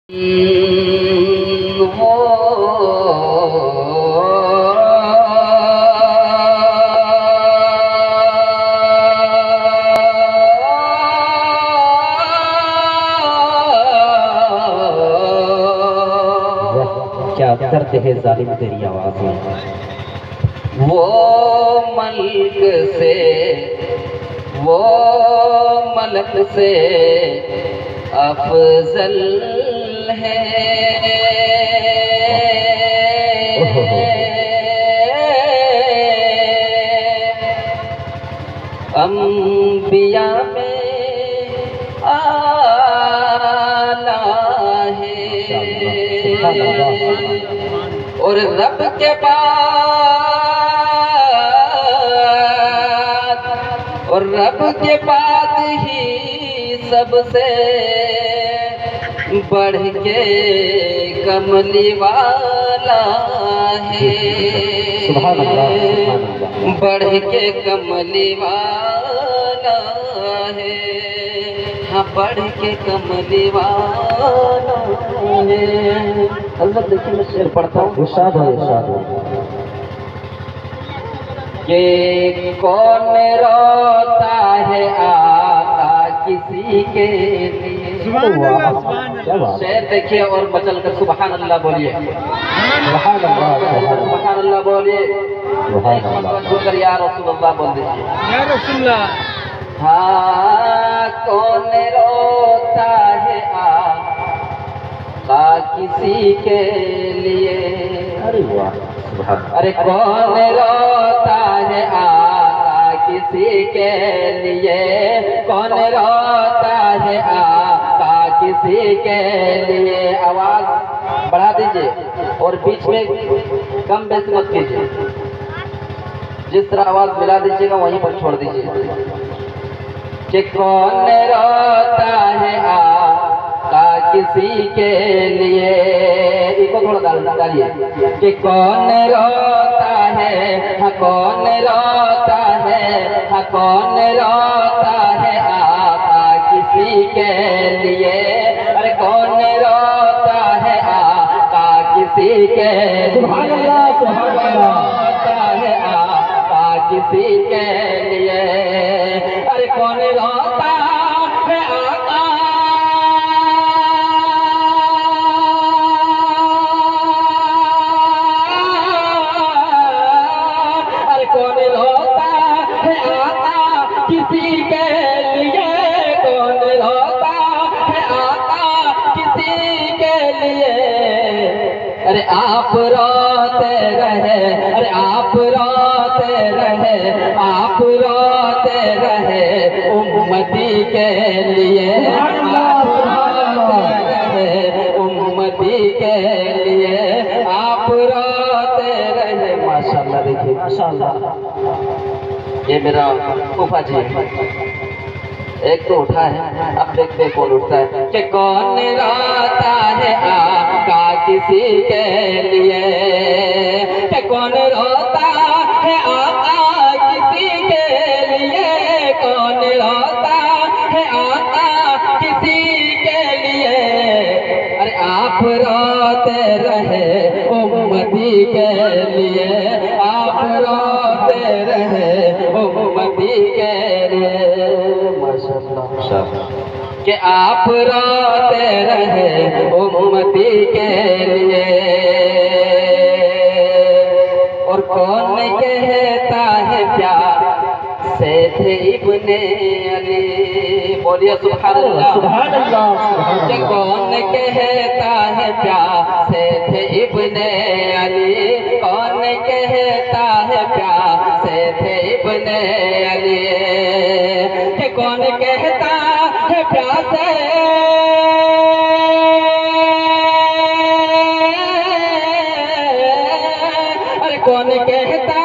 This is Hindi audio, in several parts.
वो क्या दर्द है जालिम तेरी आवाज में। वो मल्क से वो मलक से अफजल है। अंबिया में आला है और रब के बाद ही सबसे बढ़ के कमली वाला है। सुभान अल्लाह, सुभान अल्लाह। बढ़ के कमली वाला है। हाँ, बढ़ के कमली वाला है। हज़रत देखिए मैं शेर पढ़ता हूँ, इरशाद हो इरशाद हो। ये कौन रोता है आका किसी के लिए। शेर देखिए और बचल कर सुभान अल्लाह बोलिए। सुभान अल्लाह, सुभान अल्लाह बोलिए। सुभान अल्लाह। शुक्र या रसूलुल्लाह बोल दीजिए। या रसूलुल्लाह। हाँ, कौन रोता है आका किसी के लिए। अरे वाह, सुभान। अरे कौन रोता है आका किसी के लिए। कौन रोता है आका किसी के लिए। आवाज बढ़ा दीजिए और बीच में कम बेस मत कीजिए। जिस तरह आवाज मिला दीजिएगा वहीं पर छोड़ दीजिए। कि कौन रोता है आका किसी के लिए। इसको थोड़ा डालिए। कि कौन रोता है, हाँ कौन रोता है, हाँ कौन रोता है आका किसी के लिए। अरे कौन रोता है आका किसी के लिए। सुभान अल्लाह, सुभान अल्लाह। रोता है आका किसी के लिए। अरे कौन रोता है आका। अरे कौन रोता है आका किसी के लिए। कौन रोता है आका किसी के लिए। अरे आप रोते रहे, अरे आप रोते रहे, आप रोते रहे उम्मती के लिए। आप रोते रहे उम्मती के लिए। आप रोते रहे। माशाल्लाह, देखिए माशाल्लाह। ये मेरा फूफा जी एक तो उठा है, अब देखते कौन उठता है। कि कौन रोता है आका किसी के लिए। कि कौन रोता है आका किसी के लिए। कौन रोता है आका किसी के लिए। अरे आप रोते रहे उम्मती के लिए। आप रोते रहे उम्मती के लिए। कि आप रोते रहे उम्मती के लिए। और कौन कहता है प्यार से थे इब्ने अली। बोलिए सुभान अल्लाह, सुभान अल्लाह, सुभान कि अल्लाह। कौन कहता है प्यार से थे इब्ने अली। कौन कहता है प्यार से थे इब्ने अली। कि कौन कहता है प्यार से। अरे कौन कहता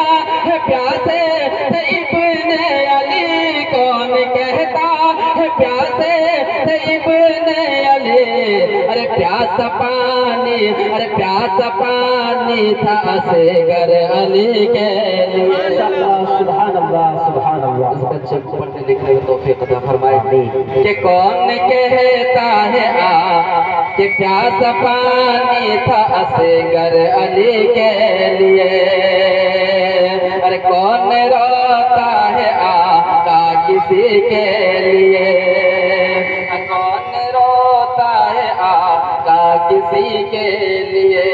है प्यार से थे इब्ने अली। कौन कहता है प्यार से थे इब्ने अली। अरे प्यासा पानी, अरे प्यासा पानी था असगर अली के लिए। सुभान अल्लाह सुभान अल्लाह। इस बच्चे को पढ़ने लिखने की तौफीक अता फरमाए कि कौन कहता है कि प्यासा पानी था असगर अली के लिए। अरे कौन रोता है आका किसी के लिए, कौन रोता है आका किसी के लिए।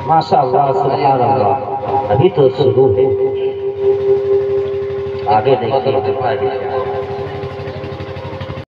माशाअल्लाह सुभान अल्लाह। अभी तो शुरू है, आगे देखिए।